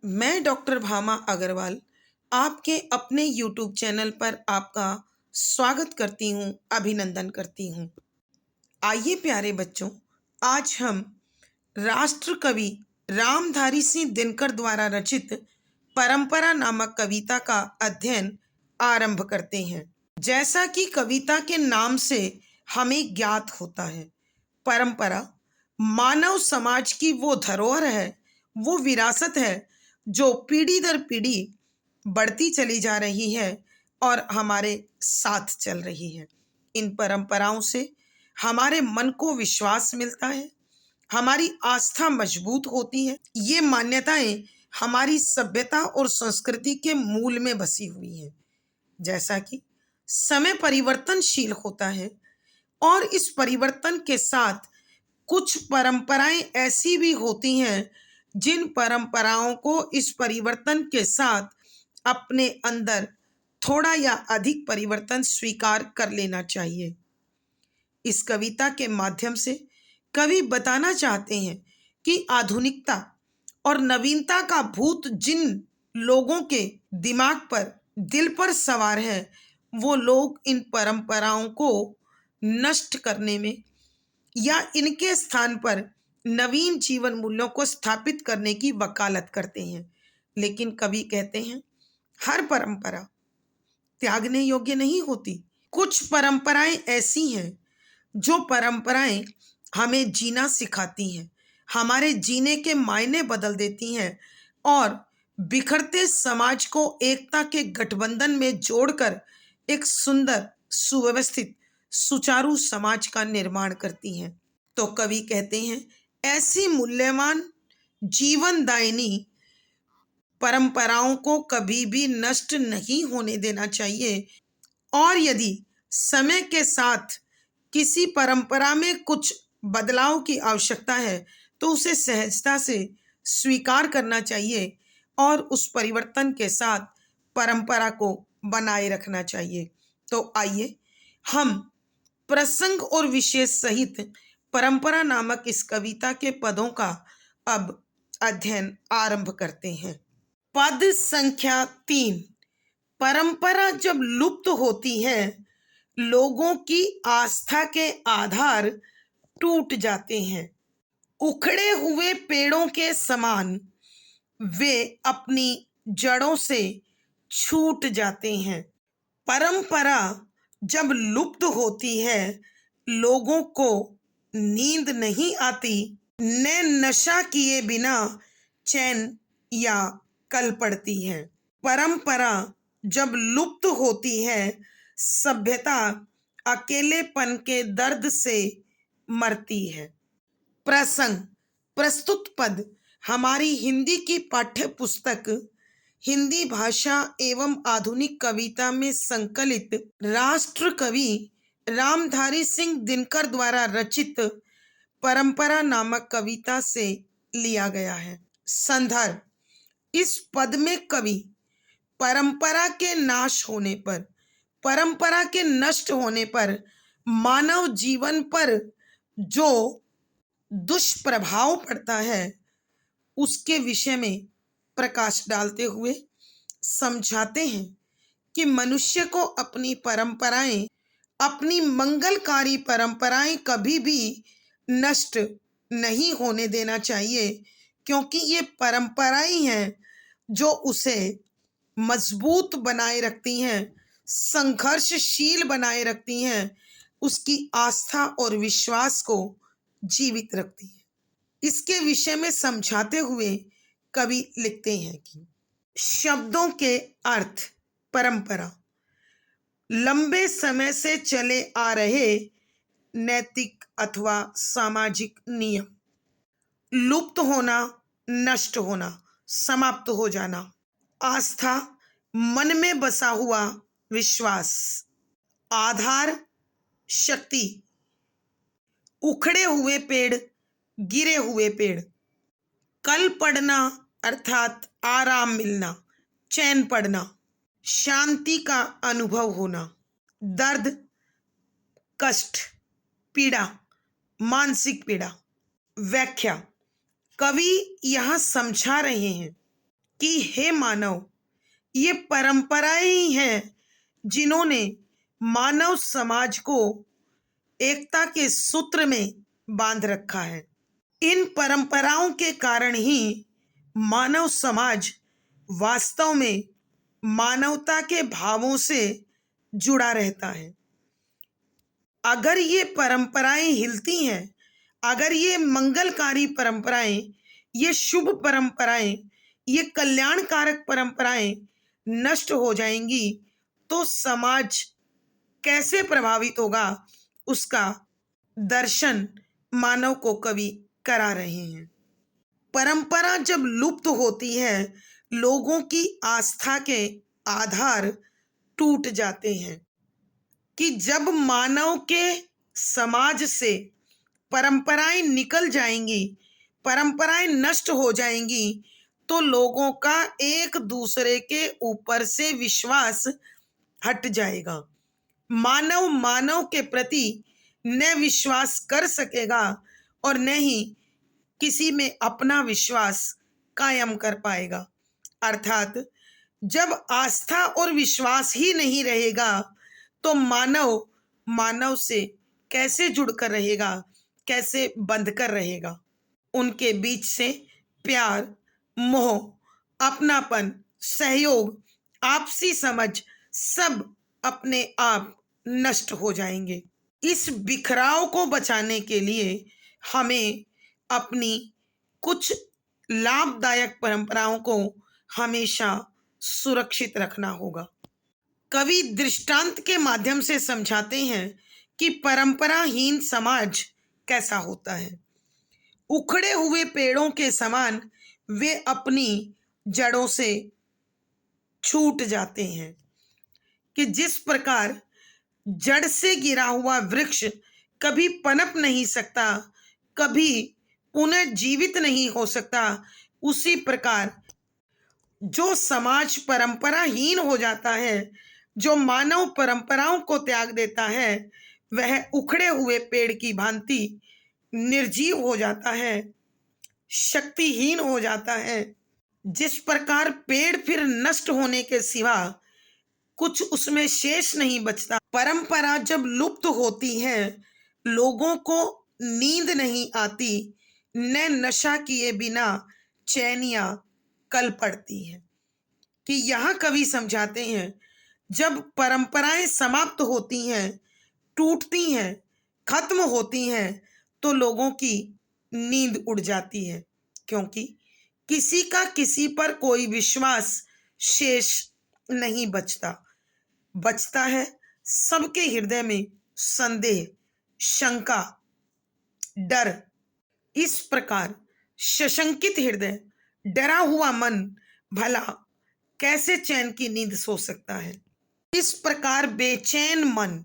मैं डॉक्टर भामा अग्रवाल आपके अपने यूट्यूब चैनल पर आपका स्वागत करती हूँ, अभिनंदन करती हूँ। आइए प्यारे बच्चों, आज हम राष्ट्र कवि रामधारी सिंह दिनकर द्वारा रचित परंपरा नामक कविता का अध्ययन आरंभ करते हैं। जैसा कि कविता के नाम से हमें ज्ञात होता है, परंपरा मानव समाज की वो धरोहर है, वो विरासत है जो पीढ़ी दर पीढ़ी बढ़ती चली जा रही है और हमारे साथ चल रही है। इन परंपराओं से हमारे मन को विश्वास मिलता है, हमारी आस्था मजबूत होती है। ये मान्यताएं हमारी सभ्यता और संस्कृति के मूल में बसी हुई हैं। जैसा कि समय परिवर्तनशील होता है और इस परिवर्तन के साथ कुछ परंपराएं ऐसी भी होती हैं जिन परंपराओं को इस परिवर्तन के साथ अपने अंदर थोड़ा या अधिक परिवर्तन स्वीकार कर लेना चाहिए। इस कविता के माध्यम से कवि बताना चाहते हैं कि आधुनिकता और नवीनता का भूत जिन लोगों के दिमाग पर, दिल पर सवार है, वो लोग इन परंपराओं को नष्ट करने में या इनके स्थान पर नवीन जीवन मूल्यों को स्थापित करने की वकालत करते हैं। लेकिन कवि कहते हैं, हर परंपरा त्यागने योग्य नहीं होती। कुछ परंपराएं ऐसी हैं जो परंपराएं हमें जीना सिखाती हैं, हमारे जीने के मायने बदल देती हैं और बिखरते समाज को एकता के गठबंधन में जोड़कर एक सुंदर, सुव्यवस्थित, सुचारू समाज का निर्माण करती हैं। तो कवि कहते हैं, ऐसी मूल्यवान जीवनदायिनी परंपराओं को कभी भी नष्ट नहीं होने देना चाहिए और यदि समय के साथ किसी परंपरा में कुछ बदलाव की आवश्यकता है तो उसे सहजता से स्वीकार करना चाहिए और उस परिवर्तन के साथ परंपरा को बनाए रखना चाहिए। तो आइए हम प्रसंग और विशेष सहित परंपरा नामक इस कविता के पदों का अब अध्ययन आरंभ करते हैं। पद संख्या 3। परंपरा जब लुप्त होती है, लोगों की आस्था के आधार टूट जाते हैं। उखड़े हुए पेड़ों के समान वे अपनी जड़ों से छूट जाते हैं। परंपरा जब लुप्त होती है, लोगों को नींद नहीं आती, न नशा किए बिना चैन या कल पड़ती है। परंपरा जब लुप्त होती है, सभ्यता अकेलेपन के दर्द से मरती है। प्रसंग, प्रस्तुत पद हमारी हिंदी की पाठ्य पुस्तक हिंदी भाषा एवं आधुनिक कविता में संकलित राष्ट्र कवि रामधारी सिंह दिनकर द्वारा रचित परंपरा नामक कविता से लिया गया है। संदर्भ, इस पद में कवि परंपरा के नाश होने पर, परंपरा के नष्ट होने पर मानव जीवन पर जो दुष्प्रभाव पड़ता है उसके विषय में प्रकाश डालते हुए समझाते हैं कि मनुष्य को अपनी परंपराएं, अपनी मंगलकारी परंपराएं कभी भी नष्ट नहीं होने देना चाहिए, क्योंकि ये परंपराएं हैं जो उसे मजबूत बनाए रखती हैं, संघर्षशील बनाए रखती हैं, उसकी आस्था और विश्वास को जीवित रखती है। इसके विषय में समझाते हुए कवि लिखते हैं कि शब्दों के अर्थ। परंपरा लंबे समय से चले आ रहे नैतिक अथवा सामाजिक नियम। लुप्त होना, नष्ट होना, समाप्त हो जाना। आस्था, मन में बसा हुआ विश्वास। आधार, शक्ति। उखड़े हुए पेड़, गिरे हुए पेड़। कल पड़ना अर्थात आराम मिलना, चैन पड़ना, शांति का अनुभव होना। दर्द, कष्ट, पीड़ा, मानसिक पीड़ा। व्याख्या, कवि यहाँ समझा रहे हैं कि हे मानव, ये परंपराएं ही हैं जिन्होंने मानव समाज को एकता के सूत्र में बांध रखा है। इन परंपराओं के कारण ही मानव समाज वास्तव में मानवता के भावों से जुड़ा रहता है। अगर ये परंपराएं हिलती हैं, अगर ये मंगलकारी परंपराएं, ये शुभ परंपराएं, ये कल्याणकारक परंपराएं नष्ट हो जाएंगी तो समाज कैसे प्रभावित होगा, उसका दर्शन मानव को कवि करा रहे हैं। परंपरा जब लुप्त होती है, लोगों की आस्था के आधार टूट जाते हैं। कि जब मानव के समाज से परंपराएं निकल जाएंगी, परंपराएं नष्ट हो जाएंगी, तो लोगों का एक दूसरे के ऊपर से विश्वास हट जाएगा। मानव मानव के प्रति न विश्वास कर सकेगा और न ही किसी में अपना विश्वास कायम कर पाएगा। अर्थात जब आस्था और विश्वास ही नहीं रहेगा तो मानव मानव से कैसे जुड़कर रहेगा, कैसे बंध कर रहेगा। उनके बीच से प्यार, मोह, अपनापन, सहयोग, आपसी समझ सब अपने आप नष्ट हो जाएंगे। इस बिखराव को बचाने के लिए हमें अपनी कुछ लाभदायक परंपराओं को हमेशा सुरक्षित रखना होगा। कवि दृष्टांत के माध्यम से समझाते हैं कि परंपराहीन समाज कैसा होता है। उखड़े हुए पेड़ों के समान वे अपनी जड़ों से छूट जाते हैं। कि जिस प्रकार जड़ से गिरा हुआ वृक्ष कभी पनप नहीं सकता, कभी पुनर्जीवित नहीं हो सकता, उसी प्रकार जो समाज परंपराहीन हो जाता है, जो मानव परंपराओं को त्याग देता है, वह उखड़े हुए पेड़ की भांति निर्जीव हो जाता है, शक्तिहीन हो जाता है। जिस प्रकार पेड़ फिर नष्ट होने के सिवा कुछ उसमें शेष नहीं बचता। परंपरा जब लुप्त होती है, लोगों को नींद नहीं आती, न नशा किए बिना चैनियां कल पड़ती हैं। कि यहाँ कवि समझाते हैं, जब परंपराएं समाप्त होती हैं, टूटती हैं, खत्म होती हैं, तो लोगों की नींद उड़ जाती है, क्योंकि किसी का किसी पर कोई विश्वास शेष नहीं बचता है सबके हृदय में संदेह, शंका, डर। इस प्रकार सशंकित हृदय, डरा हुआ मन भला कैसे चैन की नींद सो सकता है। इस प्रकार बेचैन मन,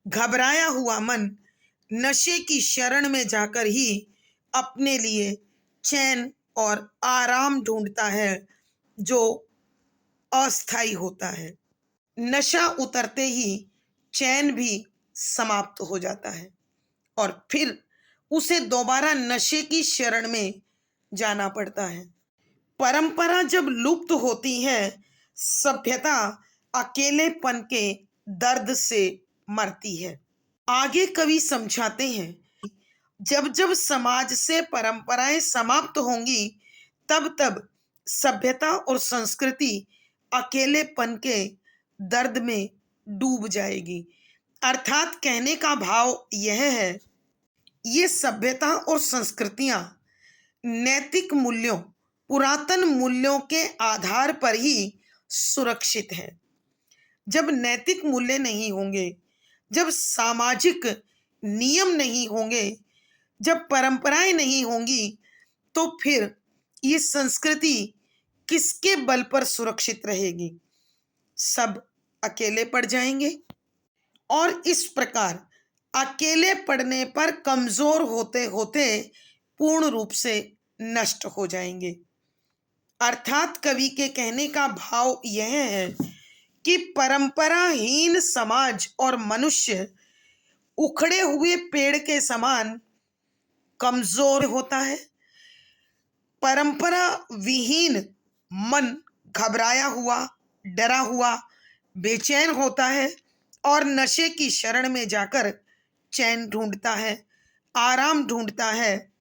घबराया हुआ मन नशे की शरण में जाकर ही अपने लिए चैन और आराम ढूंढता है, जो अस्थायी होता है। नशा उतरते ही चैन भी समाप्त हो जाता है और फिर उसे दोबारा नशे की शरण में जाना पड़ता है। परंपरा जब लुप्त होती है, सभ्यता अकेलेपन के दर्द से मरती है। आगे कवि समझाते हैं, जब जब समाज से परंपराएं समाप्त होंगी, तब तब सभ्यता और संस्कृति अकेलेपन के दर्द में डूब जाएगी। अर्थात कहने का भाव यह है, ये सभ्यता और संस्कृतियां नैतिक मूल्यों, पुरातन मूल्यों के आधार पर ही सुरक्षित है। जब नैतिक मूल्य नहीं होंगे, जब सामाजिक नियम नहीं होंगे, जब परंपराएं नहीं होंगी, तो फिर ये संस्कृति किसके बल पर सुरक्षित रहेगी। सब अकेले पड़ जाएंगे और इस प्रकार अकेले पड़ने पर कमजोर होते होते पूर्ण रूप से नष्ट हो जाएंगे। अर्थात कवि के कहने का भाव यह है कि परंपराहीन समाज और मनुष्य उखड़े हुए पेड़ के समान कमजोर होता है। परंपरा विहीन मन घबराया हुआ, डरा हुआ, बेचैन होता है और नशे की शरण में जाकर चैन ढूंढता है, आराम ढूंढता है।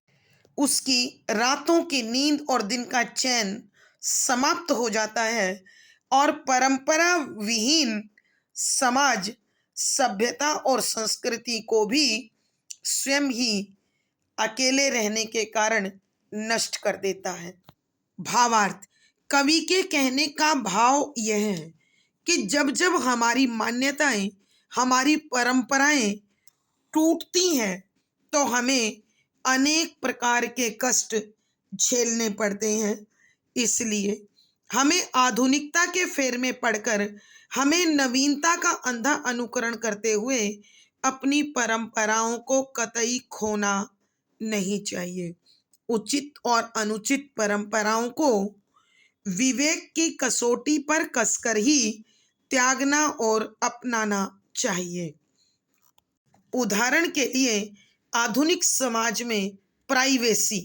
उसकी रातों की नींद और दिन का चैन समाप्त हो जाता है और परंपरा विहीन समाज सभ्यता और संस्कृति को भी स्वयं ही अकेले रहने के कारण नष्ट कर देता है। भावार्थ: कवि के कहने का भाव यह है कि जब जब हमारी मान्यताएं, हमारी परंपराएं टूटती हैं तो हमें अनेक प्रकार के कष्ट झेलने पड़ते हैं। इसलिए हमें आधुनिकता के फेर में पड़कर हमें नवीनता का अंधा अनुकरण करते हुए अपनी परंपराओं को कतई खोना नहीं चाहिए। उचित और अनुचित परंपराओं को विवेक की कसौटी पर कसकर ही त्यागना और अपनाना चाहिए। उदाहरण के लिए आधुनिक समाज में प्राइवेसी,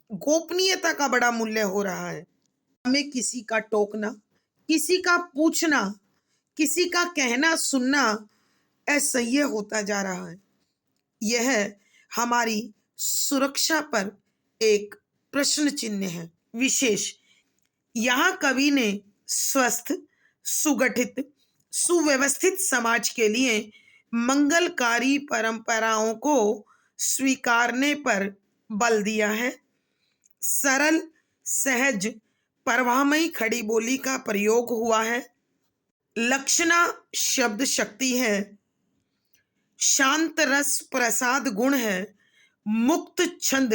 गोपनीयता का बड़ा मूल्य हो रहा है। हमें किसी का टोकना, किसी का पूछना, किसी का कहना सुनना असह्य होता जा रहा है। यह हमारी सुरक्षा पर एक प्रश्न चिन्ह है। विशेष यहाँ कवि ने स्वस्थ, सुगठित, सुव्यवस्थित समाज के लिए मंगलकारी परंपराओं को स्वीकारने पर बल दिया है। सरल, सहज, प्रवाहमयी खड़ी बोली का प्रयोग हुआ है। लक्षणा शब्द शक्ति है। शांत रस प्रसाद गुण है। मुक्त छंद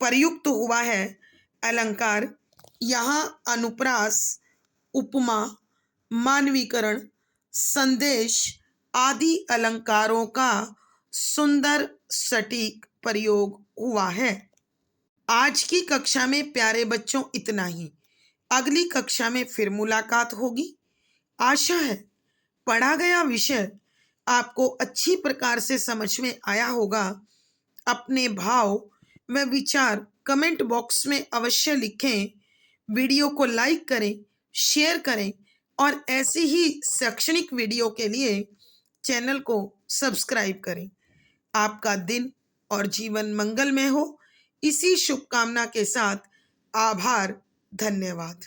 प्रयुक्त हुआ है। अलंकार यहाँ अनुप्रास, उपमा, मानवीकरण, संदेश आदि अलंकारों का सुंदर सटीक प्रयोग हुआ है। आज की कक्षा में प्यारे बच्चों इतना ही। अगली कक्षा में फिर मुलाकात होगी। आशा है पढ़ा गया विषय आपको अच्छी प्रकार से समझ में आया होगा। अपने भाव व विचार कमेंट बॉक्स में अवश्य लिखें। वीडियो को लाइक करें, शेयर करें और ऐसी ही शैक्षणिक वीडियो के लिए चैनल को सब्सक्राइब करें। आपका दिन और जीवन मंगलमय हो, इसी शुभकामना के साथ आभार, धन्यवाद।